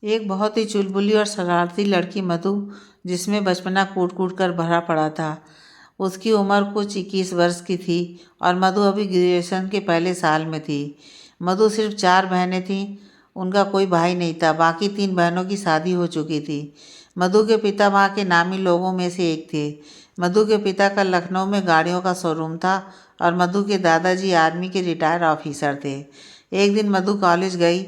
एक बहुत ही चुलबुली और शरारती लड़की मधु, जिसमें बचपना कूट कूट कर भरा पड़ा था। उसकी उम्र कुछ 21 वर्ष की थी और मधु अभी ग्रेजुएशन के पहले साल में थी। मधु सिर्फ 4 बहनें थीं, उनका कोई भाई नहीं था। बाकी 3 बहनों की शादी हो चुकी थी। मधु के पिता वहाँ के नामी लोगों में से एक थे। मधु के पिता का लखनऊ में गाड़ियों का शोरूम था और मधु के दादाजी आर्मी के रिटायर्ड ऑफिसर थे। एक दिन मधु कॉलेज गई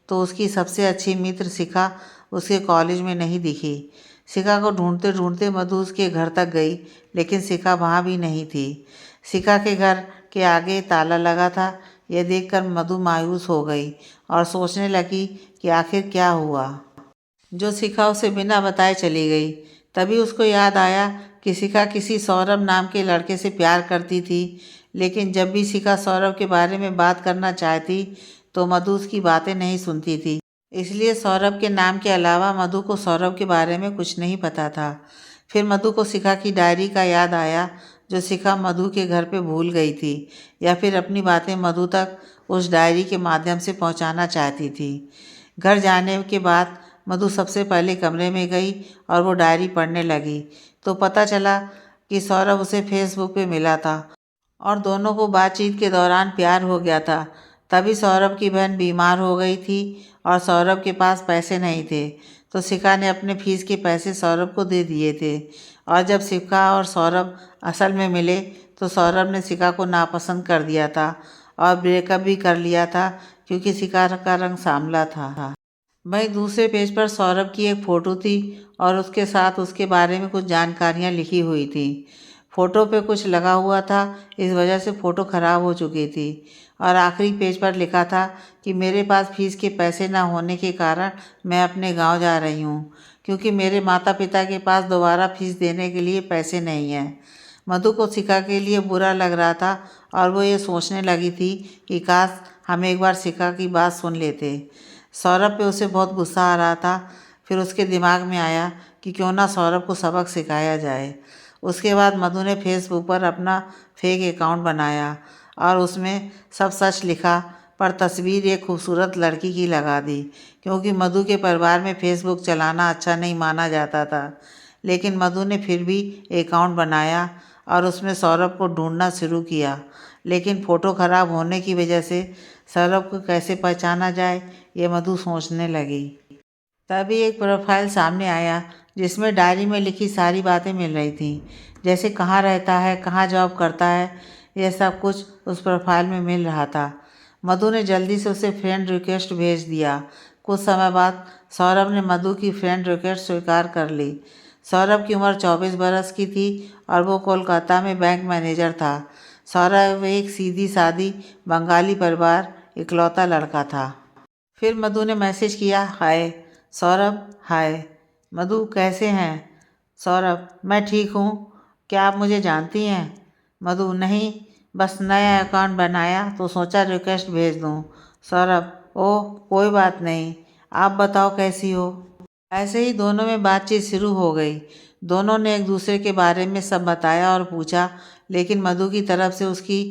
तो उसकी सबसे अच्छी मित्र शिखा उसके कॉलेज में नहीं दिखी। शिखा को ढूंढते ढूंढते मधु उसके घर तक गई, लेकिन शिखा वहाँ भी नहीं थी। शिखा के घर के आगे ताला लगा था। यह देखकर मधु मायूस हो गई और सोचने लगी कि आखिर क्या हुआ जो शिखा उसे बिना बताए चली गई। तभी उसको याद आया कि शिखा किसी सौरभ नाम के लड़के से प्यार करती थी, लेकिन जब भी शिखा सौरभ के बारे में बात करना चाहती तो मधु उसकी बातें नहीं सुनती थी। इसलिए सौरभ के नाम के अलावा मधु को सौरभ के बारे में कुछ नहीं पता था। फिर मधु को शिखा की डायरी का याद आया जो शिखा मधु के घर पे भूल गई थी, या फिर अपनी बातें मधु तक उस डायरी के माध्यम से पहुंचाना चाहती थी। घर जाने के बाद मधु सबसे पहले कमरे में गई और वो डायरी पढ़ने लगी तो पता चला कि सौरभ उसे फेसबुक पे मिला था और दोनों को बातचीत के दौरान प्यार हो गया था। तभी सौरभ की बहन बीमार हो गई थी और सौरभ के पास पैसे नहीं थे, तो शिखा ने अपने फीस के पैसे सौरभ को दे दिए थे। और जब शिखा और सौरभ असल में मिले तो सौरभ ने शिखा को नापसंद कर दिया था और ब्रेकअप भी कर लिया था, क्योंकि शिखा का रंग सांवला था। वहीं दूसरे पेज पर सौरभ की एक फ़ोटो थी और उसके साथ उसके बारे में कुछ जानकारियाँ लिखी हुई थी। फ़ोटो पे कुछ लगा हुआ था, इस वजह से फ़ोटो ख़राब हो चुकी थी। और आखिरी पेज पर लिखा था कि मेरे पास फीस के पैसे ना होने के कारण मैं अपने गांव जा रही हूँ, क्योंकि मेरे माता पिता के पास दोबारा फीस देने के लिए पैसे नहीं हैं। मधु को शिखा के लिए बुरा लग रहा था और वो ये सोचने लगी थी कि काश हम एक बार शिखा की बात सुन लेते। सौरभ पे उसे बहुत गुस्सा आ रहा था। फिर उसके दिमाग में आया कि क्यों ना सौरभ को सबक सिखाया जाए। उसके बाद मधु ने फेसबुक पर अपना फेक अकाउंट बनाया और उसमें सब सच लिखा, पर तस्वीर एक खूबसूरत लड़की की लगा दी, क्योंकि मधु के परिवार में फेसबुक चलाना अच्छा नहीं माना जाता था। लेकिन मधु ने फिर भी अकाउंट बनाया और उसमें सौरभ को ढूंढना शुरू किया। लेकिन फ़ोटो ख़राब होने की वजह से सौरभ को कैसे पहचाना जाए, ये मधु सोचने लगी। तभी एक प्रोफाइल सामने आया जिसमें डायरी में लिखी सारी बातें मिल रही थीं, जैसे कहाँ रहता है, कहाँ जॉब करता है, यह सब कुछ उस प्रोफाइल में मिल रहा था। मधु ने जल्दी से उसे फ्रेंड रिक्वेस्ट भेज दिया। कुछ समय बाद सौरभ ने मधु की फ्रेंड रिक्वेस्ट स्वीकार कर ली। सौरभ की उम्र 24 बरस की थी और वो कोलकाता में बैंक मैनेजर था। सौरभ एक सीधी सादी बंगाली परिवार इकलौता लड़का था। फिर मधु ने मैसेज किया, हाय सौरभ। हाय मधु, कैसे हैं? सौरभ, मैं ठीक हूँ। क्या आप मुझे जानती हैं? मधु, नहीं, बस नया अकाउंट बनाया तो सोचा रिक्वेस्ट भेज दूँ। सौरभ, ओह कोई बात नहीं, आप बताओ कैसी हो? ऐसे ही दोनों में बातचीत शुरू हो गई। दोनों ने एक दूसरे के बारे में सब बताया और पूछा, लेकिन मधु की तरफ से उसकी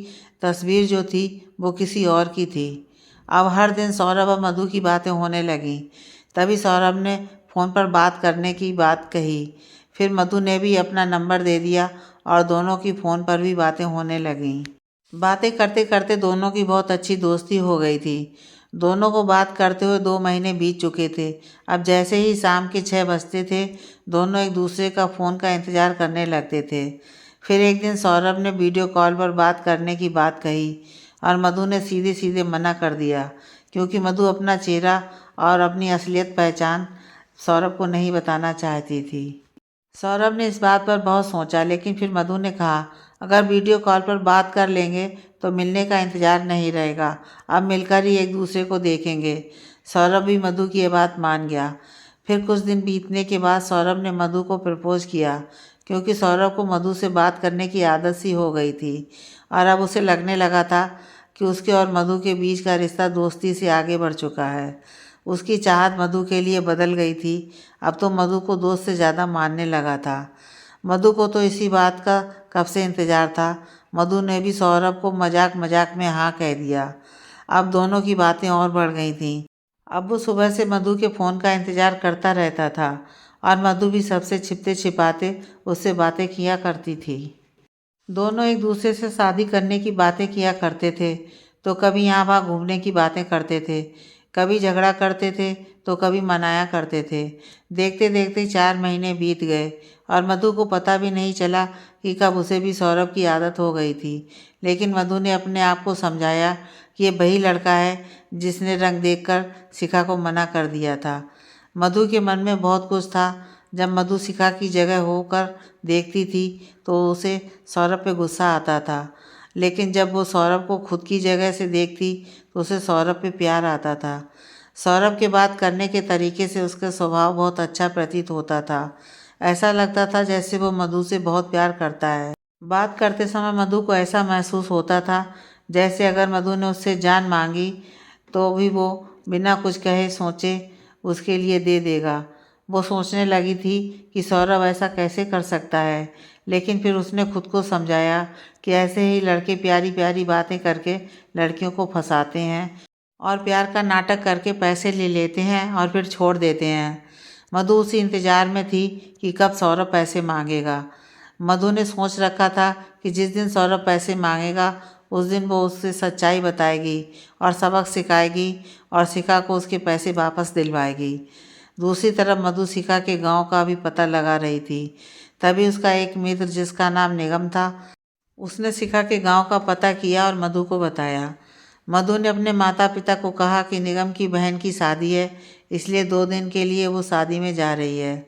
तस्वीर जो थी वो किसी और की थी। अब हर दिन सौरभ और मधु की बातें होने लगीं। तभी सौरभ ने फ़ोन पर बात करने की बात कही। फिर मधु ने भी अपना नंबर दे दिया और दोनों की फ़ोन पर भी बातें होने लगीं। बातें करते करते दोनों की बहुत अच्छी दोस्ती हो गई थी। दोनों को बात करते हुए 2 महीने बीत चुके थे। अब जैसे ही शाम के 6 बजते थे, दोनों एक दूसरे का फ़ोन का इंतज़ार करने लगते थे। फिर एक दिन सौरभ ने वीडियो कॉल पर बात करने की बात कही और मधु ने सीधे सीधे मना कर दिया, क्योंकि मधु अपना चेहरा और अपनी असलियत पहचान सौरभ को नहीं बताना चाहती थी। सौरभ ने इस बात पर बहुत सोचा, लेकिन फिर मधु ने कहा, अगर वीडियो कॉल पर बात कर लेंगे तो मिलने का इंतज़ार नहीं रहेगा। अब मिलकर ही एक दूसरे को देखेंगे। सौरभ भी मधु की ये बात मान गया। फिर कुछ दिन बीतने के बाद सौरभ ने मधु को प्रपोज़ किया, क्योंकि सौरभ को मधु से बात करने की आदत सी हो गई थी और अब उसे लगने लगा था कि उसके और मधु के बीच का रिश्ता दोस्ती से आगे बढ़ चुका है। उसकी चाहत मधु के लिए बदल गई थी। अब तो मधु को दोस्त से ज़्यादा मानने लगा था। मधु को तो इसी बात का कब से इंतज़ार था। मधु ने भी सौरभ को मजाक मजाक में हाँ कह दिया। अब दोनों की बातें और बढ़ गई थीं। अब्बू सुबह से मधु के फ़ोन का इंतज़ार करता रहता था और मधु भी सबसे छिपते छिपाते उससे बातें किया करती थी। दोनों एक दूसरे से शादी करने की बातें किया करते थे, तो कभी यहाँ वहाँ घूमने की बातें करते थे, कभी झगड़ा करते थे तो कभी मनाया करते थे। देखते देखते 4 महीने बीत गए और मधु को पता भी नहीं चला कि कब उसे भी सौरभ की आदत हो गई थी। लेकिन मधु ने अपने आप को समझाया कि ये वही लड़का है जिसने रंग देखकर शिखा को मना कर दिया था। मधु के मन में बहुत कुछ था। जब मधु शिखा की जगह होकर देखती थी तो उसे सौरभ पे गुस्सा आता था, लेकिन जब वो सौरभ को खुद की जगह से देखती तो उसे सौरभ पे प्यार आता था। सौरभ के बात करने के तरीके से उसका स्वभाव बहुत अच्छा प्रतीत होता था। ऐसा लगता था जैसे वो मधु से बहुत प्यार करता है। बात करते समय मधु को ऐसा महसूस होता था जैसे अगर मधु ने उससे जान मांगी तो भी वो बिना कुछ कहे सोचे उसके लिए दे देगा। वो सोचने लगी थी कि सौरभ ऐसा कैसे कर सकता है, लेकिन फिर उसने खुद को समझाया कि ऐसे ही लड़के प्यारी प्यारी बातें करके लड़कियों को फंसाते हैं और प्यार का नाटक करके पैसे ले लेते हैं और फिर छोड़ देते हैं। मधु उसी इंतज़ार में थी कि कब सौरभ पैसे मांगेगा। मधु ने सोच रखा था कि जिस दिन सौरभ पैसे मांगेगा उस दिन वो उससे सच्चाई बताएगी और सबक सिखाएगी और शिखा को उसके पैसे वापस दिलवाएगी। दूसरी तरफ मधु शिखा के गांव का भी पता लगा रही थी। तभी उसका एक मित्र जिसका नाम निगम था, उसने शिखा के गांव का पता किया और मधु को बताया। मधु ने अपने माता पिता को कहा कि निगम की बहन की शादी है, इसलिए 2 दिन के लिए वो शादी में जा रही है।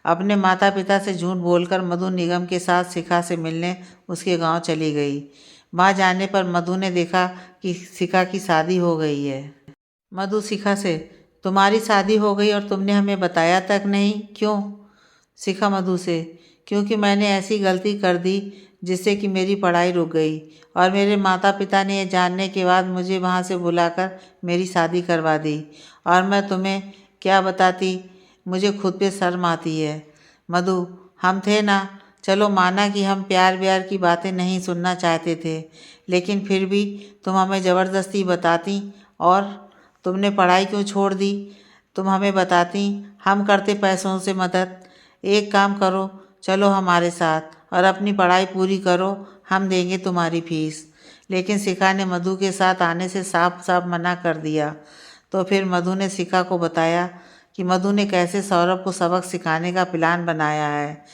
अपने माता पिता से झूठ बोलकर मधु निगम के साथ शिखा से मिलने उसके गांव चली गई। वहाँ जाने पर मधु ने देखा कि शिखा की शादी हो गई है। मधु शिखा से, तुम्हारी शादी हो गई और तुमने हमें बताया तक नहीं, क्यों? शिखा मधु से, क्योंकि मैंने ऐसी गलती कर दी जिससे कि मेरी पढ़ाई रुक गई और मेरे माता पिता ने ये जानने के बाद मुझे वहाँ से बुलाकर मेरी शादी करवा दी और मैं तुम्हें क्या बताती, मुझे खुद पे शर्म आती है। मधु, हम थे ना, चलो माना कि हम प्यार व्यार की बातें नहीं सुनना चाहते थे, लेकिन फिर भी तुम हमें ज़बरदस्ती बताती और तुमने पढ़ाई क्यों छोड़ दी? तुम हमें बताती, हम करते पैसों से मदद। एक काम करो, चलो हमारे साथ और अपनी पढ़ाई पूरी करो, हम देंगे तुम्हारी फीस। लेकिन शिखा ने मधु के साथ आने से साफ साफ मना कर दिया। तो फिर मधु ने शिखा को बताया कि मधु ने कैसे सौरभ को सबक सिखाने का प्लान बनाया है।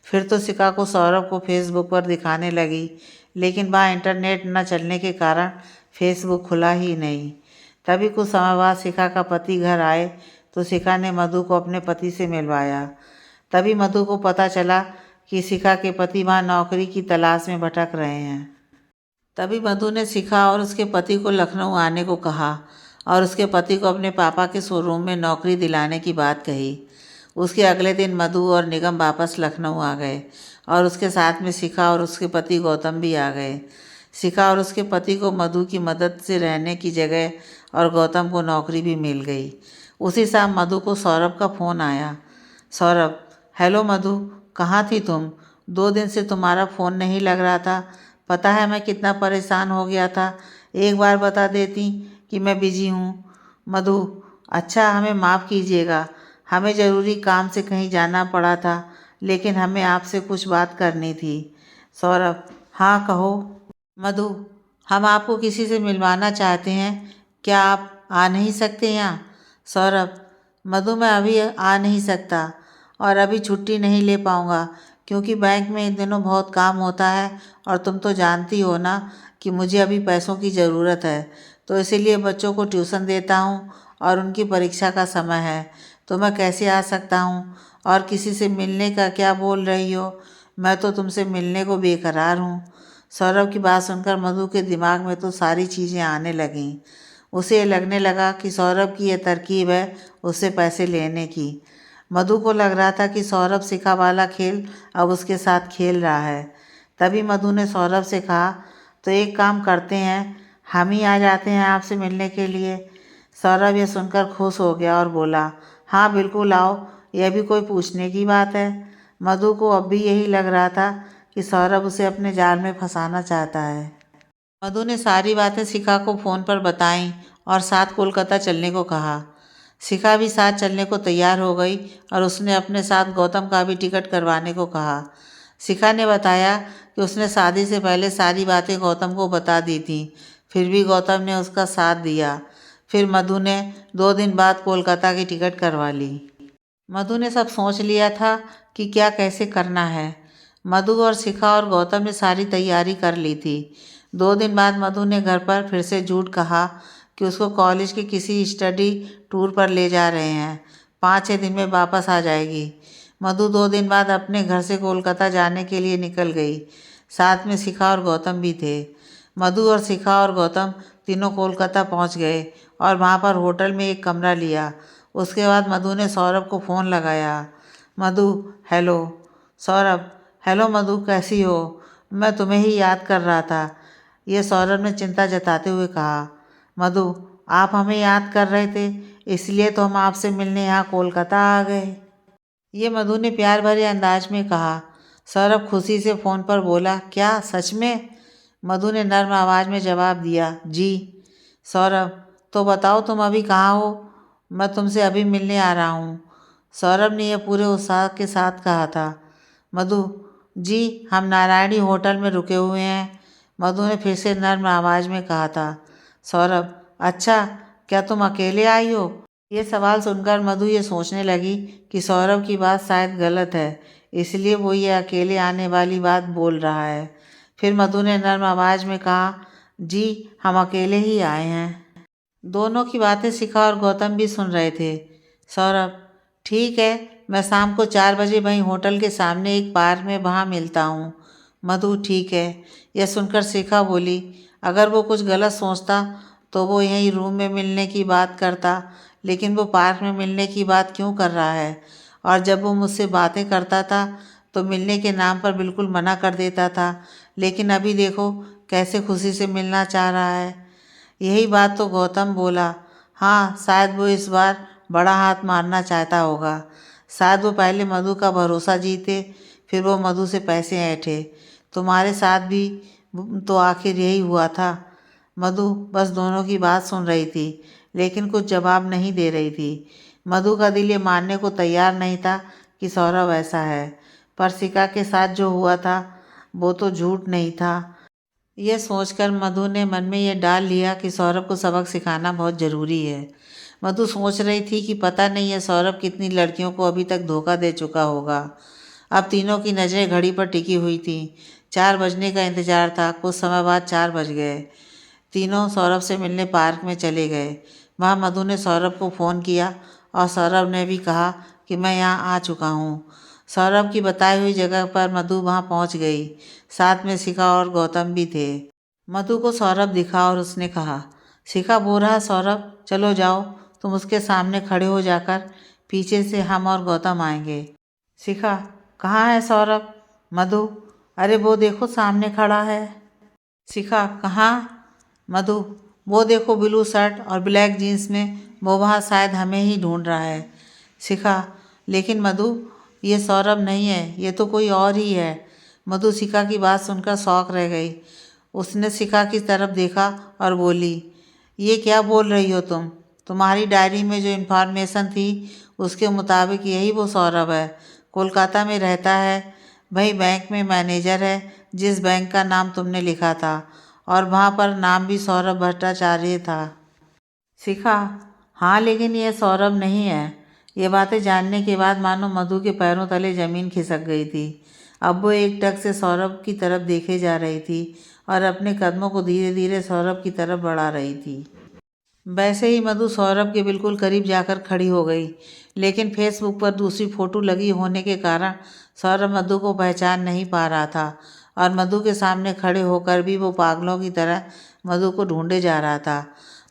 फिर तो शिखा को सौरभ को फेसबुक पर दिखाने लगी, लेकिन वहाँ इंटरनेट न चलने के कारण फेसबुक खुला ही नहीं। तभी कुछ समय बाद शिखा का पति घर आए तो शिखा ने मधु को अपने पति से मिलवाया। तभी मधु को पता चला कि शिखा के पति वहाँ नौकरी की तलाश में भटक रहे हैं। तभी मधु ने शिखा और उसके पति को लखनऊ आने को कहा और उसके पति को अपने पापा के शोरूम में नौकरी दिलाने की बात कही। उसके अगले दिन मधु और निगम वापस लखनऊ आ गए और उसके साथ में शिखा और उसके पति गौतम भी आ गए। शिखा और उसके पति को मधु की मदद से रहने की जगह और गौतम को नौकरी भी मिल गई। उसी शाम मधु को सौरभ का फ़ोन आया। सौरभ, हेलो मधु, कहाँ थी तुम? 2 दिन से तुम्हारा फ़ोन नहीं लग रहा था। पता है मैं कितना परेशान हो गया था। एक बार बता देती कि मैं बिजी हूँ। मधु, अच्छा हमें माफ़ कीजिएगा, हमें ज़रूरी काम से कहीं जाना पड़ा था, लेकिन हमें आपसे कुछ बात करनी थी। सौरभ, हाँ कहो। मधु, हम आपको किसी से मिलवाना चाहते हैं, क्या आप आ नहीं सकते यहाँ? सौरभ, मधु मैं अभी आ नहीं सकता और अभी छुट्टी नहीं ले पाऊँगा क्योंकि बैंक में इन दिनों बहुत काम होता है और तुम तो जानती हो ना कि मुझे अभी पैसों की ज़रूरत है, तो इसीलिए बच्चों को ट्यूशन देता हूँ और उनकी परीक्षा का समय है, तो मैं कैसे आ सकता हूँ? और किसी से मिलने का क्या बोल रही हो? मैं तो तुमसे मिलने को बेकरार हूँ। सौरभ की बात सुनकर मधु के दिमाग में तो सारी चीज़ें आने लगीं। उसे लगने लगा कि सौरभ की यह तरकीब है उससे पैसे लेने की। मधु को लग रहा था कि सौरभ शिखा वाला खेल अब उसके साथ खेल रहा है। तभी मधु ने सौरभ से कहा, तो एक काम करते हैं, हम ही आ जाते हैं आपसे मिलने के लिए। सौरभ यह सुनकर खुश हो गया और बोला, हाँ बिल्कुल आओ, यह भी कोई पूछने की बात है। मधु को अब भी यही लग रहा था कि सौरभ उसे अपने जाल में फंसाना चाहता है। मधु ने सारी बातें शिखा को फ़ोन पर बताईं और साथ कोलकाता चलने को कहा। शिखा भी साथ चलने को तैयार हो गई और उसने अपने साथ गौतम का भी टिकट करवाने को कहा। शिखा ने बताया कि उसने शादी से पहले सारी बातें गौतम को बता दी थी, फिर भी गौतम ने उसका साथ दिया। फिर मधु ने 2 दिन बाद कोलकाता की टिकट करवा ली। मधु ने सब सोच लिया था कि क्या कैसे करना है। मधु और शिखा और गौतम ने सारी तैयारी कर ली थी। 2 दिन बाद मधु ने घर पर फिर से झूठ कहा कि उसको कॉलेज के किसी स्टडी टूर पर ले जा रहे हैं, 5-6 दिन में वापस आ जाएगी। मधु 2 दिन बाद अपने घर से कोलकाता जाने के लिए निकल गई। साथ में शिखा और गौतम भी थे। मधु और शिखा और गौतम तीनों कोलकाता पहुंच गए और वहां पर होटल में एक कमरा लिया। उसके बाद मधु ने सौरभ को फ़ोन लगाया। मधु, हेलो। सौरभ, हेलो मधु, कैसी हो? मैं तुम्हें ही याद कर रहा था, ये सौरभ ने चिंता जताते हुए कहा। मधु, आप हमें याद कर रहे थे, इसलिए तो हम आपसे मिलने यहाँ कोलकाता आ गए, ये मधु ने प्यार भरे अंदाज में कहा। सौरभ खुशी से फ़ोन पर बोला, क्या सच में? मधु ने नर्म आवाज़ में जवाब दिया, जी। सौरभ, तो बताओ तुम अभी कहाँ हो? मैं तुमसे अभी मिलने आ रहा हूँ, सौरभ ने यह पूरे उत्साह के साथ कहा था। मधु, जी हम नारायणी होटल में रुके हुए हैं, मधु ने फिर से नर्म आवाज़ में कहा था। सौरभ, अच्छा, क्या तुम अकेले आई हो? ये सवाल सुनकर मधु ये सोचने लगी कि सौरभ की बात शायद गलत है, इसलिए वो ये अकेले आने वाली बात बोल रहा है। फिर मधु ने नर्म आवाज़ में कहा, जी हम अकेले ही आए हैं। दोनों की बातें शिखा और गौतम भी सुन रहे थे। सौरभ, ठीक है, मैं शाम को 4 बजे वहीं होटल के सामने एक पार्क में वहाँ मिलता हूँ। मधु, ठीक है। यह सुनकर शिखा बोली, अगर वो कुछ गलत सोचता तो वो यहीं रूम में मिलने की बात करता, लेकिन वो पार्क में मिलने की बात क्यों कर रहा है? और जब वो मुझसे बातें करता था तो मिलने के नाम पर बिल्कुल मना कर देता था, लेकिन अभी देखो कैसे खुशी से मिलना चाह रहा है। यही बात तो गौतम बोला। हाँ, शायद वो इस बार बड़ा हाथ मारना चाहता होगा। शायद वो पहले मधु का भरोसा जीते, फिर वो मधु से पैसे ऐंठे। तुम्हारे साथ भी तो आखिर यही हुआ था। मधु बस दोनों की बात सुन रही थी, लेकिन कुछ जवाब नहीं दे रही थी। मधु का दिल ये मानने को तैयार नहीं था कि सौरभ ऐसा है, पर शिखा के साथ जो हुआ था वो तो झूठ नहीं था। यह सोचकर मधु ने मन में यह डाल लिया कि सौरभ को सबक सिखाना बहुत ज़रूरी है। मधु सोच रही थी कि पता नहीं है सौरभ कितनी लड़कियों को अभी तक धोखा दे चुका होगा। अब तीनों की नज़रें घड़ी पर टिकी हुई थी। 4 बजने का इंतज़ार था। कुछ समय बाद 4 बज गए। तीनों सौरभ से मिलने पार्क में चले गए। वहाँ मधु ने सौरभ को फ़ोन किया और सौरभ ने भी कहा कि मैं यहाँ आ चुका हूँ। सौरभ की बताई हुई जगह पर मधु वहाँ पहुँच गई। साथ में शिखा और गौतम भी थे। मधु को सौरभ दिखा और उसने कहा, शिखा बोल रहा सौरभ, चलो जाओ, तुम उसके सामने खड़े हो जाकर, पीछे से हम और गौतम आएंगे। शिखा, कहाँ है सौरभ? मधु, अरे वो देखो सामने खड़ा है। शिखा, कहाँ? मधु, वो देखो ब्लू शर्ट और ब्लैक जीन्स में, वो वहाँ शायद हमें ही ढूंढ रहा है। शिखा, लेकिन मधु ये सौरभ नहीं है, ये तो कोई और ही है। मधु शिखा की बात सुनकर शौक रह गई। उसने शिखा की तरफ देखा और बोली, ये क्या बोल रही हो तुम? तुम्हारी डायरी में जो इन्फॉर्मेशन थी उसके मुताबिक यही वो सौरभ है। कोलकाता में रहता है, वही बैंक में मैनेजर है जिस बैंक का नाम तुमने लिखा था, और वहाँ पर नाम भी सौरभ भट्टाचार्य था। शिखा, हाँ लेकिन यह सौरभ नहीं है। ये बातें जानने के बाद मानो मधु के पैरों तले ज़मीन खिसक गई थी। अब वो एकटक से सौरभ की तरफ देखे जा रही थी और अपने कदमों को धीरे धीरे सौरभ की तरफ बढ़ा रही थी। वैसे ही मधु सौरभ के बिल्कुल करीब जाकर खड़ी हो गई, लेकिन फेसबुक पर दूसरी फ़ोटो लगी होने के कारण सौरभ मधु को पहचान नहीं पा रहा था और मधु के सामने खड़े होकर भी वो पागलों की तरह मधु को ढूंढे जा रहा था।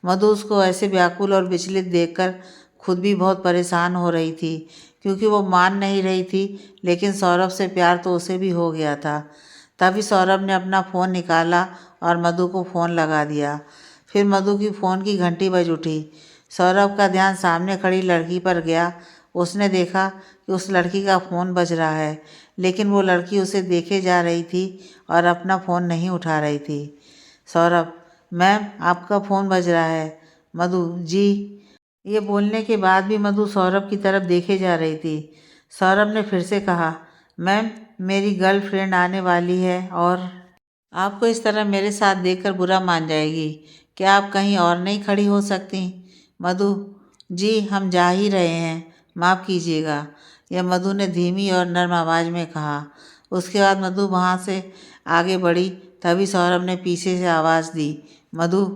मधु उसको ऐसे व्याकुल और विचलित देखकर खुद भी बहुत परेशान हो रही थी, क्योंकि वो मान नहीं रही थी, लेकिन सौरभ से प्यार तो उसे भी हो गया था। तभी सौरभ ने अपना फ़ोन निकाला और मधु को फ़ोन लगा दिया। फिर मधु की फ़ोन की घंटी बज उठी। सौरभ का ध्यान सामने खड़ी लड़की पर गया। उसने देखा कि उस लड़की का फ़ोन बज रहा है, लेकिन वो लड़की उसे देखे जा रही थी और अपना फ़ोन नहीं उठा रही थी। सौरभ, मैम आपका फ़ोन बज रहा है। मधु, जी। ये बोलने के बाद भी मधु सौरभ की तरफ देखे जा रही थी। सौरभ ने फिर से कहा, मैम मेरी गर्लफ्रेंड आने वाली है और आपको इस तरह मेरे साथ देखकर बुरा मान जाएगी। क्या आप कहीं और नहीं खड़ी हो सकती? मधु, जी हम जा ही रहे हैं, माफ़ कीजिएगा, यह मधु ने धीमी और नर्म आवाज़ में कहा। उसके बाद मधु वहाँ से आगे बढ़ी। तभी सौरभ ने पीछे से आवाज़ दी, मधु।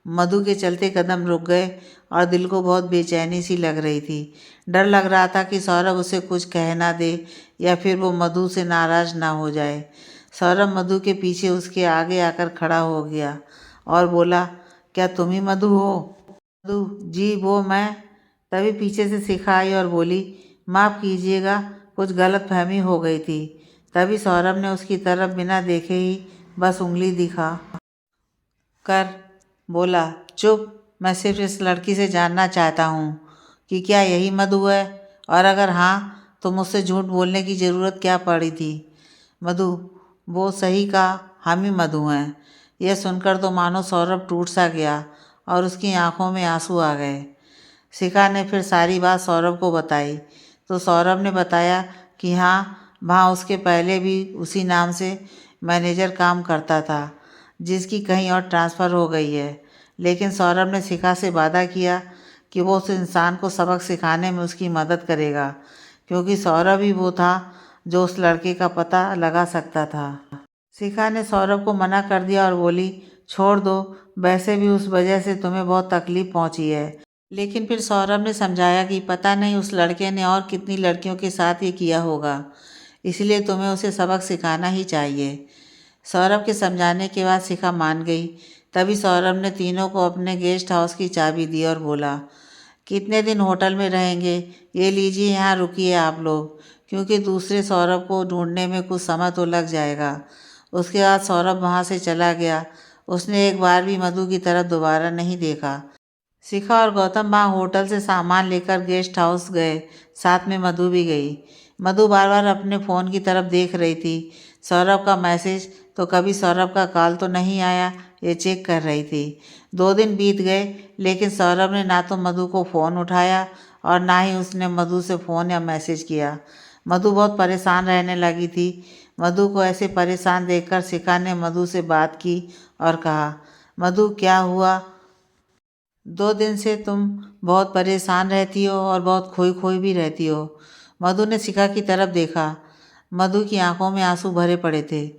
मधु के चलते कदम रुक गए और दिल को बहुत बेचैनी सी लग रही थी। डर लग रहा था कि सौरभ उसे कुछ कह ना दे या फिर वो मधु से नाराज़ ना हो जाए। सौरभ मधु के पीछे उसके आगे आकर खड़ा हो गया और बोला, क्या तुम ही मधु हो? मधु, जी वो मैं। तभी पीछे से शिखा आई और बोली, माफ़ कीजिएगा, कुछ गलतफहमी हो गई थी। तभी सौरभ ने उसकी तरफ बिना देखे ही बस उंगली दिखा कर बोला, चुप, मैं सिर्फ इस लड़की से जानना चाहता हूँ कि क्या यही मधु है, और अगर हाँ तो मुझसे झूठ बोलने की ज़रूरत क्या पड़ी थी? मधु, वो सही कहा, हम ही मधु हैं। यह सुनकर तो मानो सौरभ टूट सा गया और उसकी आंखों में आंसू आ गए। शिखा ने फिर सारी बात सौरभ को बताई तो सौरभ ने बताया कि हाँ, वहाँ उसके पहले भी उसी नाम से मैनेजर काम करता था, जिसकी कहीं और ट्रांसफ़र हो गई है। लेकिन सौरभ ने शिखा से वादा किया कि वो उस इंसान को सबक सिखाने में उसकी मदद करेगा, क्योंकि सौरभ ही वो था जो उस लड़के का पता लगा सकता था। शिखा ने सौरभ को मना कर दिया और बोली, छोड़ दो, वैसे भी उस वजह से तुम्हें बहुत तकलीफ़ पहुंची है। लेकिन फिर सौरभ ने समझाया कि पता नहीं उस लड़के ने और कितनी लड़कियों के साथ ये किया होगा, इसलिए तुम्हें उसे सबक सिखाना ही चाहिए। सौरभ के समझाने के बाद शिखा मान गई। तभी सौरभ ने तीनों को अपने गेस्ट हाउस की चाबी दी और बोला, कितने दिन होटल में रहेंगे? ये लीजिए, यहाँ रुकिए आप लोग, क्योंकि दूसरे सौरभ को ढूंढने में कुछ समय तो लग जाएगा। उसके बाद सौरभ वहाँ से चला गया। उसने एक बार भी मधु की तरफ दोबारा नहीं देखा। शिखा और गौतम वहाँ होटल से सामान लेकर गेस्ट हाउस गए। साथ में मधु भी गई। मधु बार बार अपने फ़ोन की तरफ देख रही थी। सौरभ का मैसेज तो कभी सौरभ का कॉल तो नहीं आया, ये चेक कर रही थी। 2 दिन बीत गए, लेकिन सौरभ ने ना तो मधु को फ़ोन उठाया और ना ही उसने मधु से फ़ोन या मैसेज किया। मधु बहुत परेशान रहने लगी थी। मधु को ऐसे परेशान देखकर शिखा ने मधु से बात की और कहा, मधु क्या हुआ? 2 दिन से तुम बहुत परेशान रहती हो और बहुत खोई खोई भी रहती हो। मधु ने शिखा की तरफ देखा। मधु की आंखों में आंसू भरे पड़े थे।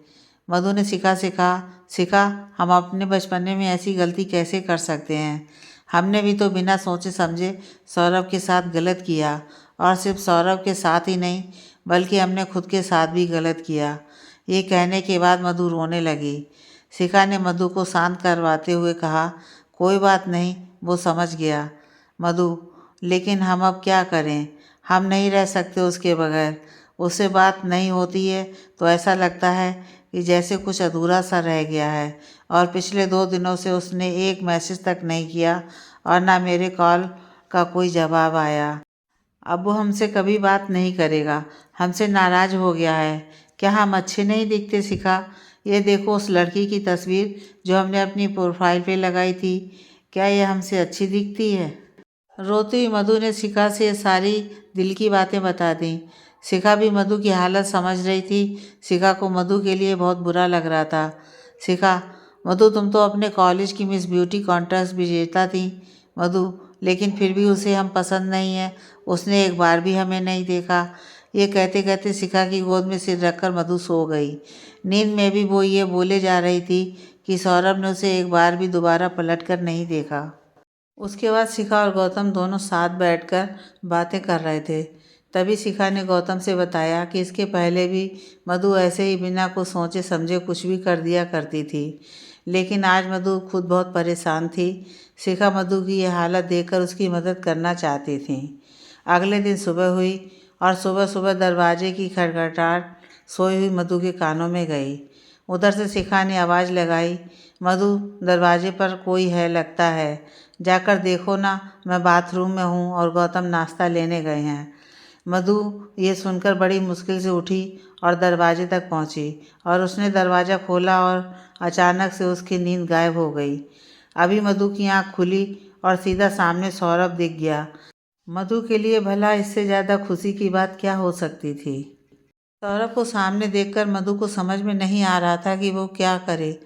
मधु ने शिखा से कहा, शिखा, हम अपने बचपने में ऐसी गलती कैसे कर सकते हैं? हमने भी तो बिना सोचे समझे सौरभ के साथ गलत किया, और सिर्फ सौरभ के साथ ही नहीं, बल्कि हमने खुद के साथ भी गलत किया। ये कहने के बाद मधु रोने लगी। शिखा ने मधु को शांत करवाते हुए कहा, कोई बात नहीं, वो समझ गया। मधु, लेकिन हम अब क्या करें? हम नहीं रह सकते उसके बगैर। उससे बात नहीं होती है तो ऐसा लगता है कि जैसे कुछ अधूरा सा रह गया है, और पिछले 2 दिनों से उसने एक मैसेज तक नहीं किया और ना मेरे कॉल का कोई जवाब आया। अब वो हमसे कभी बात नहीं करेगा, हमसे नाराज़ हो गया है। क्या हम अच्छे नहीं दिखते शिखा? ये देखो उस लड़की की तस्वीर जो हमने अपनी प्रोफाइल पे लगाई थी, क्या ये हमसे अच्छी दिखती है? रोती हुई मधु ने शिखा से ये सारी दिल की बातें बता दी। शिखा भी मधु की हालत समझ रही थी। शिखा को मधु के लिए बहुत बुरा लग रहा था। शिखा, मधु तुम तो अपने कॉलेज की मिस ब्यूटी कॉन्टेस्ट विजेता थी मधु, लेकिन फिर भी उसे हम पसंद नहीं है। उसने एक बार भी हमें नहीं देखा। ये कहते कहते शिखा की गोद में सिर रखकर मधु सो गई। नींद में भी वो ये बोले जा रही थी कि सौरभ ने उसे एक बार भी दोबारा पलट कर नहीं देखा। उसके बाद शिखा और गौतम दोनों साथ बैठकर बातें कर रहे थे। तभी शिखा ने गौतम से बताया कि इसके पहले भी मधु ऐसे ही बिना कुछ सोचे समझे कुछ भी कर दिया करती थी, लेकिन आज मधु खुद बहुत परेशान थी। शिखा मधु की यह हालत देखकर उसकी मदद करना चाहती थी। अगले दिन सुबह हुई और सुबह सुबह दरवाजे की खटखटाहट सोई हुई मधु के कानों में गई। उधर से शिखा ने आवाज़ लगाई, मधु, दरवाजे पर कोई है लगता है, जाकर देखो ना, मैं बाथरूम में हूँ और गौतम नाश्ता लेने गए हैं। मधु ये सुनकर बड़ी मुश्किल से उठी और दरवाजे तक पहुँची, और उसने दरवाज़ा खोला और अचानक से उसकी नींद गायब हो गई। अभी मधु की आँख खुली और सीधा सामने सौरभ दिख गया। मधु के लिए भला इससे ज़्यादा खुशी की बात क्या हो सकती थी। सौरभ को सामने देखकर मधु को समझ में नहीं आ रहा था कि वो क्या करे,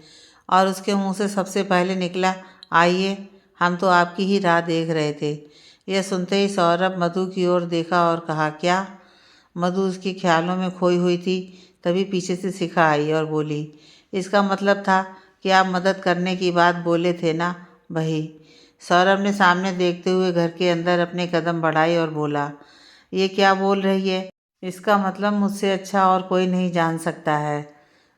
और उसके मुंह से सबसे पहले निकला, आइए, हम तो आपकी ही राह देख रहे थे। यह सुनते ही सौरभ मधु की ओर देखा और कहा, क्या? मधु उसके ख्यालों में खोई हुई थी। तभी पीछे से शिखा आई और बोली, इसका मतलब था कि आप मदद करने की बात बोले थे ना, वही। सौरभ ने सामने देखते हुए घर के अंदर अपने कदम बढ़ाए और बोला, ये क्या बोल रही है? इसका मतलब मुझसे अच्छा और कोई नहीं जान सकता है।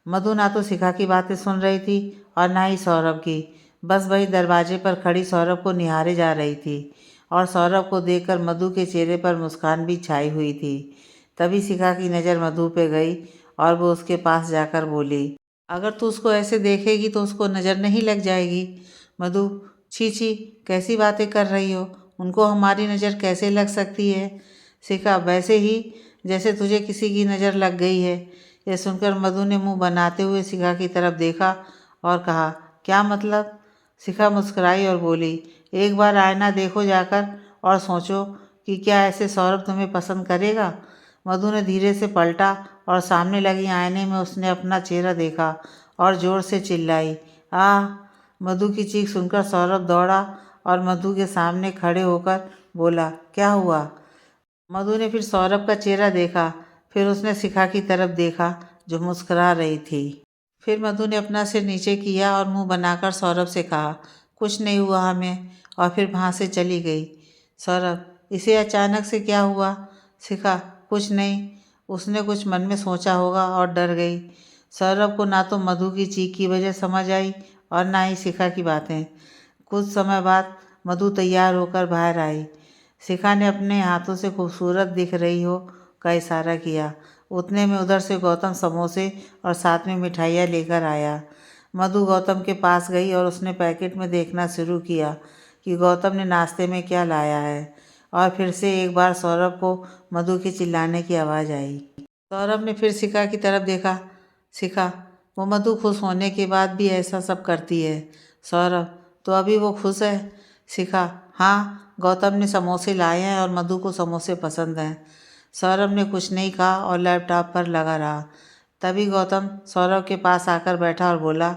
मधु ना तो शिखा की बातें सुन रही थी और ना ही सौरभ की। बस वही दरवाजे पर खड़ी सौरभ को निहारे जा रही थी, और सौरभ को देखकर मधु के चेहरे पर मुस्कान भी छाई हुई थी। तभी शिखा की नज़र मधु पे गई और वो उसके पास जाकर बोली, अगर तू उसको ऐसे देखेगी तो उसको नज़र नहीं लग जाएगी? मधु, छी छी, कैसी बातें कर रही हो? उनको हमारी नज़र कैसे लग सकती है? शिखा, वैसे ही जैसे तुझे किसी की नज़र लग गई है। यह सुनकर मधु ने मुंह बनाते हुए शिखा की तरफ देखा और कहा, क्या मतलब? शिखा मुस्कुराई और बोली, एक बार आईना देखो जाकर और सोचो कि क्या ऐसे सौरभ तुम्हें पसंद करेगा? मधु ने धीरे से पलटा और सामने लगी आईने में उसने अपना चेहरा देखा और ज़ोर से चिल्लाई, आह! मधु की चीख सुनकर सौरभ दौड़ा और मधु के सामने खड़े होकर बोला, क्या हुआ? मधु ने फिर सौरभ का चेहरा देखा, फिर उसने शिखा की तरफ देखा जो मुस्कुरा रही थी। फिर मधु ने अपना सिर नीचे किया और मुंह बनाकर सौरभ से कहा, कुछ नहीं हुआ हमें, और फिर वहाँ से चली गई। सौरभ, इसे अचानक से क्या हुआ? शिखा, कुछ नहीं, उसने कुछ मन में सोचा होगा और डर गई। सौरभ को ना तो मधु की चीख की वजह समझ आई और ना ही शिखा की बातें। कुछ समय बाद मधु तैयार होकर बाहर आई। शिखा ने अपने हाथों से खूबसूरत दिख रही हो का इशारा किया। उतने में उधर से गौतम समोसे और साथ में मिठाइयाँ लेकर आया। मधु गौतम के पास गई और उसने पैकेट में देखना शुरू किया कि गौतम ने नाश्ते में क्या लाया है, और फिर से एक बार सौरभ को मधु के चिल्लाने की आवाज़ आई। सौरभ ने फिर शिखा की तरफ देखा। शिखा, वो मधु खुश होने के बाद भी ऐसा सब करती है। सौरभ, तो अभी वो खुश है? शिखा, हाँ, गौतम ने समोसे लाए हैं और मधु को समोसे पसंद हैं। सौरभ ने कुछ नहीं कहा और लैपटॉप पर लगा रहा। तभी गौतम सौरभ के पास आकर बैठा और बोला,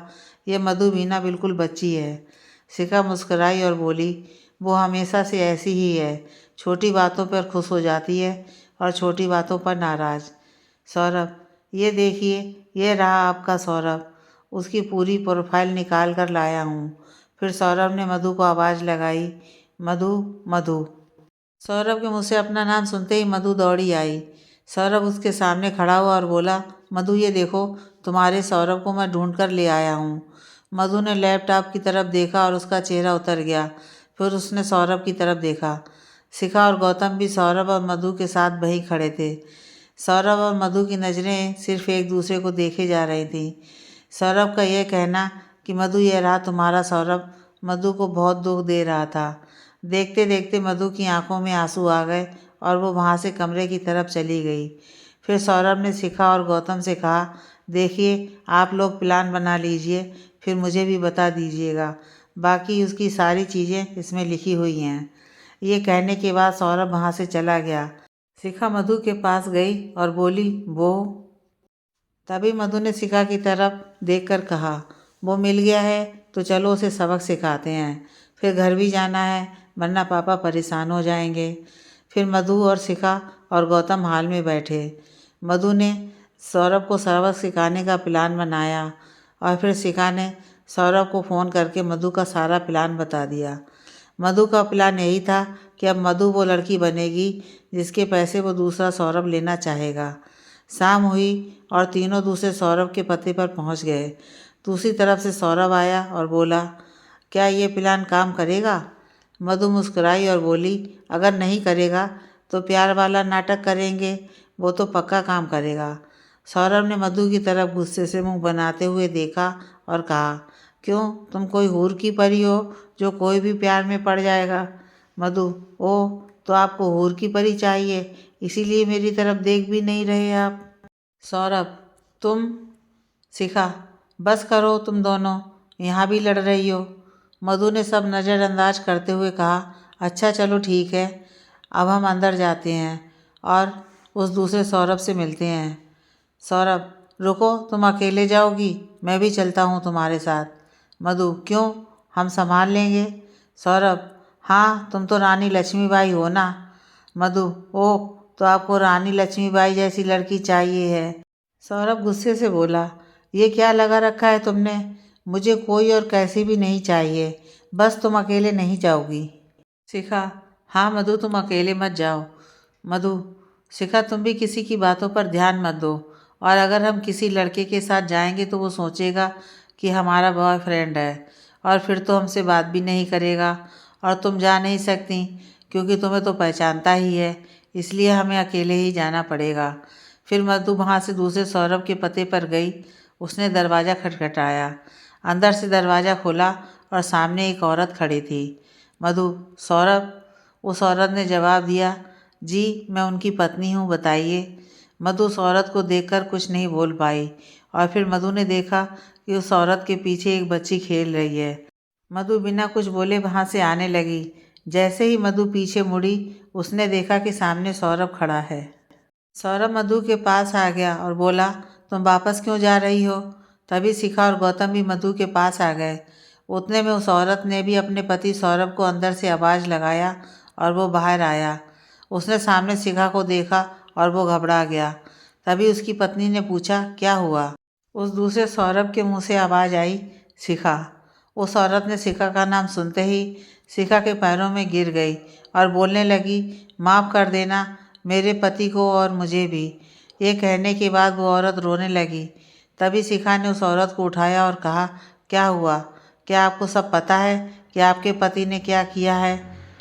ये मधु मीना बिल्कुल बच्ची है। शिखा मुस्कुराई और बोली, वो हमेशा से ऐसी ही है, छोटी बातों पर खुश हो जाती है और छोटी बातों पर नाराज़। सौरभ, ये देखिए, ये रहा आपका सौरभ, उसकी पूरी प्रोफाइल निकाल कर लाया हूँ। फिर सौरभ ने मधु को आवाज़ लगाई, मधु, मधु। सौरभ के मुँह से अपना नाम सुनते ही मधु दौड़ी आई। सौरभ उसके सामने खड़ा हुआ और बोला, मधु, ये देखो, तुम्हारे सौरभ को मैं ढूंढ कर ले आया हूँ। मधु ने लैपटॉप की तरफ देखा और उसका चेहरा उतर गया। फिर उसने सौरभ की तरफ देखा। शिखा और गौतम भी सौरभ और मधु के साथ वहीं खड़े थे। सौरभ और मधु की नज़रें सिर्फ एक दूसरे को देखे जा रही थीं। सौरभ का यह कहना कि मधु, ये रहा तुम्हारा सौरभ, मधु को बहुत दुख दे रहा था। देखते देखते मधु की आंखों में आंसू आ गए और वो वहाँ से कमरे की तरफ चली गई। फिर सौरभ ने शिखा और गौतम से कहा, देखिए, आप लोग प्लान बना लीजिए, फिर मुझे भी बता दीजिएगा। बाकी उसकी सारी चीज़ें इसमें लिखी हुई हैं। ये कहने के बाद सौरभ वहाँ से चला गया। शिखा मधु के पास गई और बोली, वो? तभी मधु ने शिखा की तरफ देखकर कहा, वो मिल गया है तो चलो उसे सबक सिखाते हैं, फिर घर भी जाना है वरना पापा परेशान हो जाएंगे। फिर मधु और शिखा और गौतम हाल में बैठे। मधु ने सौरभ को सबक सिखाने का प्लान बनाया और फिर शिखा ने सौरभ को फ़ोन करके मधु का सारा प्लान बता दिया। मधु का प्लान यही था कि अब मधु वो लड़की बनेगी जिसके पैसे वो दूसरा सौरभ लेना चाहेगा। शाम हुई और तीनों दूसरे सौरभ के पते पर पहुंच गए। दूसरी तरफ से सौरभ आया और बोला, क्या ये प्लान काम करेगा? मधु मुस्कुराई और बोली, अगर नहीं करेगा तो प्यार वाला नाटक करेंगे, वो तो पक्का काम करेगा। सौरभ ने मधु की तरफ गुस्से से मुंह बनाते हुए देखा और कहा, क्यों, तुम कोई हूर की परी हो जो कोई भी प्यार में पड़ जाएगा? मधु, ओह, तो आपको हूर की परी चाहिए, इसीलिए मेरी तरफ देख भी नहीं रहे आप? सौरभ, तुम? शिखा, बस करो तुम दोनों, यहाँ भी लड़ रही हो। मधु ने सब नज़रअंदाज करते हुए कहा, अच्छा चलो ठीक है, अब हम अंदर जाते हैं और उस दूसरे सौरभ से मिलते हैं। सौरभ, रुको, तुम अकेले जाओगी? मैं भी चलता हूँ तुम्हारे साथ। मधु, क्यों, हम संभाल लेंगे। सौरभ, हाँ, तुम तो रानी लक्ष्मीबाई हो ना। मधु, ओह, तो आपको रानी लक्ष्मीबाई जैसी लड़की चाहिए है। सौरभ गुस्से से बोला, ये क्या लगा रखा है तुमने? मुझे कोई और कैसी भी नहीं चाहिए, बस तुम अकेले नहीं जाओगी। शिखा, हाँ मधु, तुम अकेले मत जाओ। मधु, शिखा, तुम भी किसी की बातों पर ध्यान मत दो, और अगर हम किसी लड़के के साथ जाएंगे तो वो सोचेगा कि हमारा बॉयफ्रेंड है, और फिर तो हमसे बात भी नहीं करेगा, और तुम जा नहीं सकती क्योंकि तुम्हें तो पहचानता ही है, इसलिए हमें अकेले ही जाना पड़ेगा। फिर मधु वहाँ से दूसरे सौरभ के पते पर गई। उसने दरवाज़ा खटखटाया। अंदर से दरवाज़ा खुला और सामने एक औरत खड़ी थी। मधु, सौरभ? उस औरत ने जवाब दिया, जी, मैं उनकी पत्नी हूँ, बताइए। मधु उस औरत को देखकर कुछ नहीं बोल पाई, और फिर मधु ने देखा कि उस औरत के पीछे एक बच्ची खेल रही है। मधु बिना कुछ बोले वहाँ से आने लगी। जैसे ही मधु पीछे मुड़ी, उसने देखा कि सामने सौरभ खड़ा है। सौरभ मधु के पास आ गया और बोला, तुम वापस क्यों जा रही हो? तभी शिखा और गौतम भी मधु के पास आ गए। उतने में उस औरत ने भी अपने पति सौरभ को अंदर से आवाज़ लगाया और वो बाहर आया। उसने सामने शिखा को देखा और वो घबरा गया। तभी उसकी पत्नी ने पूछा, क्या हुआ? उस दूसरे सौरभ के मुंह से आवाज़ आई, शिखा। उस औरत ने शिखा का नाम सुनते ही शिखा के पैरों में गिर गई और बोलने लगी, माफ़ कर देना मेरे पति को और मुझे भी। ये कहने के बाद वो औरत रोने लगी। तभी शिखा ने उस औरत को उठाया और कहा, क्या हुआ? क्या आपको सब पता है कि आपके पति ने क्या किया है?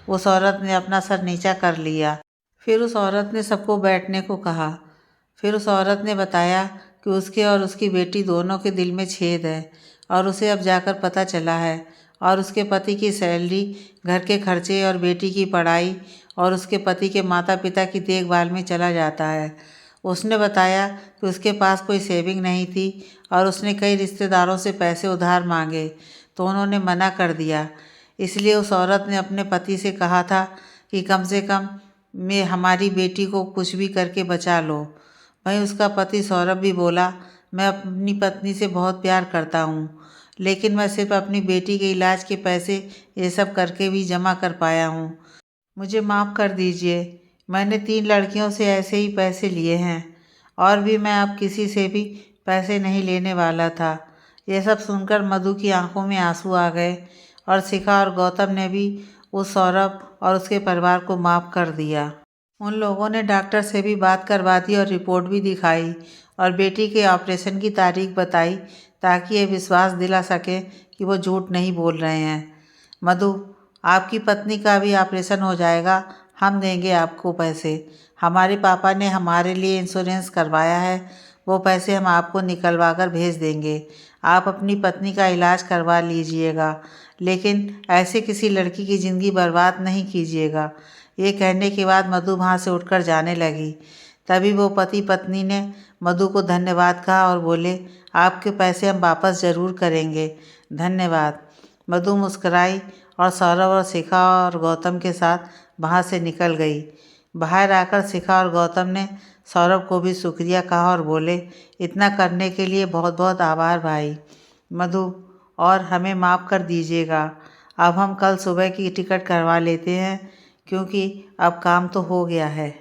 उस औरत ने अपना सर नीचा कर लिया। फिर उस औरत ने सबको बैठने को कहा। फिर उस औरत ने बताया कि उसके और उसकी बेटी दोनों के दिल में छेद है, और उसे अब जाकर पता चला है, और उसके पति की सैलरी, घर के खर्चे और बेटी की पढ़ाई और उसके पति के माता पिता की देखभाल में चला जाता है। उसने बताया कि उसके पास कोई सेविंग नहीं थी और उसने कई रिश्तेदारों से पैसे उधार मांगे तो उन्होंने मना कर दिया। इसलिए उस औरत ने अपने पति से कहा था कि कम से कम मैं हमारी बेटी को कुछ भी करके बचा लो। वहीं उसका पति सौरभ भी बोला, मैं अपनी पत्नी से बहुत प्यार करता हूँ, लेकिन मैं सिर्फ अपनी बेटी के इलाज के पैसे ये सब करके भी जमा कर पाया हूँ। मुझे माफ़ कर दीजिए। मैंने 3 लड़कियों से ऐसे ही पैसे लिए हैं, और भी मैं अब किसी से भी पैसे नहीं लेने वाला था। यह सब सुनकर मधु की आंखों में आंसू आ गए, और शिखा और गौतम ने भी उस सौरभ और उसके परिवार को माफ़ कर दिया। उन लोगों ने डॉक्टर से भी बात करवा दी और रिपोर्ट भी दिखाई, और बेटी के ऑपरेशन की तारीख बताई ताकि ये विश्वास दिला सके कि वो झूठ नहीं बोल रहे हैं। मधु, आपकी पत्नी का भी ऑपरेशन हो जाएगा, हम देंगे आपको पैसे। हमारे पापा ने हमारे लिए इंश्योरेंस करवाया है, वो पैसे हम आपको निकलवा कर भेज देंगे। आप अपनी पत्नी का इलाज करवा लीजिएगा, लेकिन ऐसे किसी लड़की की ज़िंदगी बर्बाद नहीं कीजिएगा। ये कहने के बाद मधु वहाँ से उठकर जाने लगी। तभी वो पति पत्नी ने मधु को धन्यवाद कहा और बोले, आपके पैसे हम वापस ज़रूर करेंगे, धन्यवाद। मधु मुस्कुराई और सौरभ और शिखा और गौतम के साथ वहाँ से निकल गई। बाहर आकर शिखा और गौतम ने सौरभ को भी शुक्रिया कहा और बोले, इतना करने के लिए बहुत बहुत आभार भाई। मधु, और हमें माफ़ कर दीजिएगा। अब हम कल सुबह की टिकट करवा लेते हैं, क्योंकि अब काम तो हो गया है।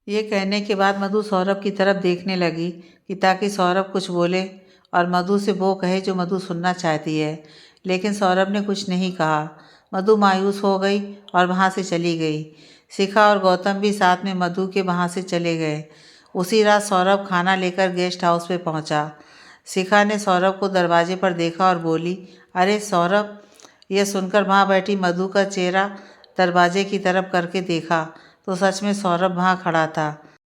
ये कहने के बाद मधु सौरभ की तरफ देखने लगी कि ताकि सौरभ कुछ बोले और मधु से वो कहे जो मधु सुनना चाहती है, लेकिन सौरभ ने कुछ नहीं कहा। मधु मायूस हो गई और वहाँ से चली गई। शिखा और गौतम भी साथ में मधु के वहाँ से चले गए। उसी रात सौरभ खाना लेकर गेस्ट हाउस पे पहुँचा। शिखा ने सौरभ को दरवाजे पर देखा और बोली, अरे सौरभ। यह सुनकर वहाँ बैठी मधु का चेहरा दरवाजे की तरफ करके देखा तो सच में सौरभ वहाँ खड़ा था।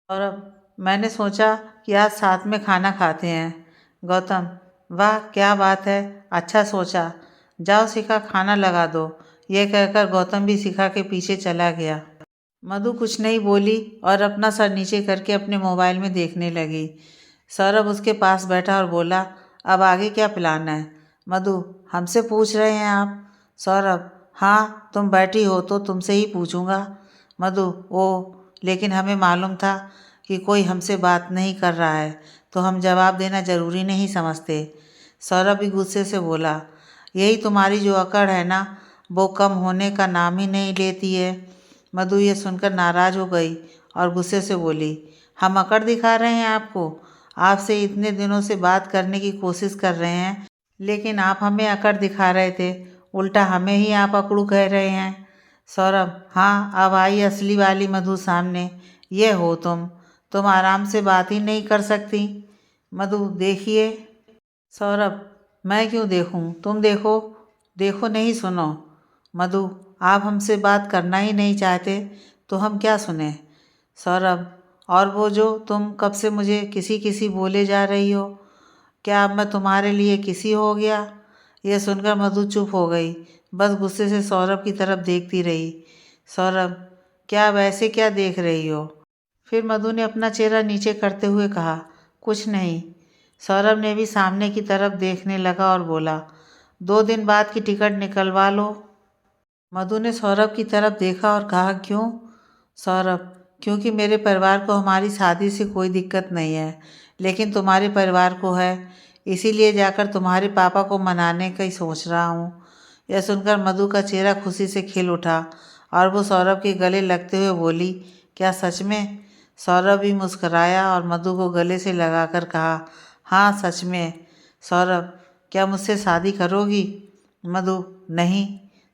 सौरभ, मैंने सोचा कि आज साथ में खाना खाते हैं। गौतम, वाह क्या बात है, अच्छा सोचा। जाओ शिखा, खाना लगा दो। यह कहकर गौतम भी शिखा के पीछे चला गया। मधु कुछ नहीं बोली और अपना सर नीचे करके अपने मोबाइल में देखने लगी। सौरभ उसके पास बैठा और बोला, अब आगे क्या प्लान है? मधु, हमसे पूछ रहे हैं आप? सौरभ, हाँ तुम बैठी हो तो तुमसे ही पूछूंगा। मधु, ओ, लेकिन हमें मालूम था कि कोई हमसे बात नहीं कर रहा है, तो हम जवाब देना ज़रूरी नहीं समझते। सौरभ भी गुस्से से बोला, यही तुम्हारी जो अकड़ है ना, वो कम होने का नाम ही नहीं लेती है। मधु ये सुनकर नाराज़ हो गई और गुस्से से बोली, हम अकड़ दिखा रहे हैं आपको? आपसे इतने दिनों से बात करने की कोशिश कर रहे हैं, लेकिन आप हमें अकड़ दिखा रहे थे, उल्टा हमें ही आप अकड़ू कह रहे हैं। सौरभ, हाँ अब आई असली वाली मधु सामने, ये हो तुम आराम से बात ही नहीं कर सकती। मधु, देखिए। सौरभ, मैं क्यों देखूं, तुम देखो। देखो नहीं, सुनो। मधु, आप हमसे बात करना ही नहीं चाहते तो हम क्या सुने? सौरभ, और वो जो तुम कब से मुझे किसी किसी बोले जा रही हो, क्या अब मैं तुम्हारे लिए किसी हो गया? यह सुनकर मधु चुप हो गई, बस गुस्से से सौरभ की तरफ देखती रही। सौरभ, क्या वैसे क्या देख रही हो? फिर मधु ने अपना चेहरा नीचे करते हुए कहा, कुछ नहीं। सौरभ ने भी सामने की तरफ देखने लगा और बोला, 2 दिन बाद की टिकट निकलवा लो। मधु ने सौरभ की तरफ देखा और कहा, क्यों? सौरभ, क्योंकि मेरे परिवार को हमारी शादी से कोई दिक्कत नहीं है, लेकिन तुम्हारे परिवार को है, इसीलिए जाकर तुम्हारे पापा को मनाने का ही सोच रहा हूँ। यह सुनकर मधु का चेहरा खुशी से खिल उठा और वो सौरभ के गले लगते हुए बोली, क्या सच में? सौरभ भी मुस्कराया और मधु को गले से लगाकर कहा, हाँ सच में। सौरभ, क्या मुझसे शादी करोगी? मधु, नहीं।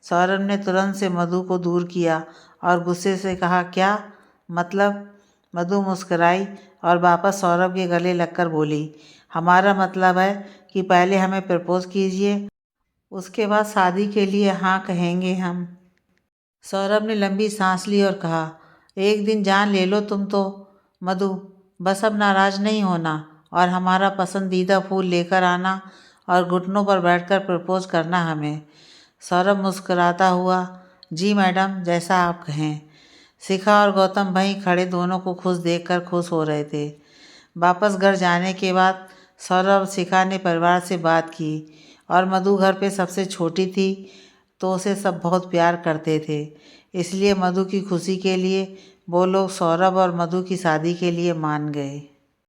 सौरभ ने तुरंत से मधु को दूर किया और गुस्से से कहा, क्या मतलब? मधु मुस्कराई और वापस सौरभ के गले लगकर बोली, हमारा मतलब है कि पहले हमें प्रपोज कीजिए, उसके बाद शादी के लिए हाँ कहेंगे हम। सौरभ ने लंबी सांस ली और कहा, एक दिन जान ले लो तुम तो। मधु, बस अब नाराज़ नहीं होना और हमारा पसंदीदा फूल लेकर आना और घुटनों पर बैठकर प्रपोज करना हमें। सौरभ मुस्कुराता हुआ, जी मैडम, जैसा आप कहें। शिखा और गौतम भाई खड़े दोनों को खुश देखकर खुश हो रहे थे। वापस घर जाने के बाद सौरभ और शिखा ने परिवार से बात की और मधु घर पे सबसे छोटी थी, तो उसे सब बहुत प्यार करते थे। इसलिए मधु की खुशी के लिए वो लोग सौरभ और मधु की शादी के लिए मान गए।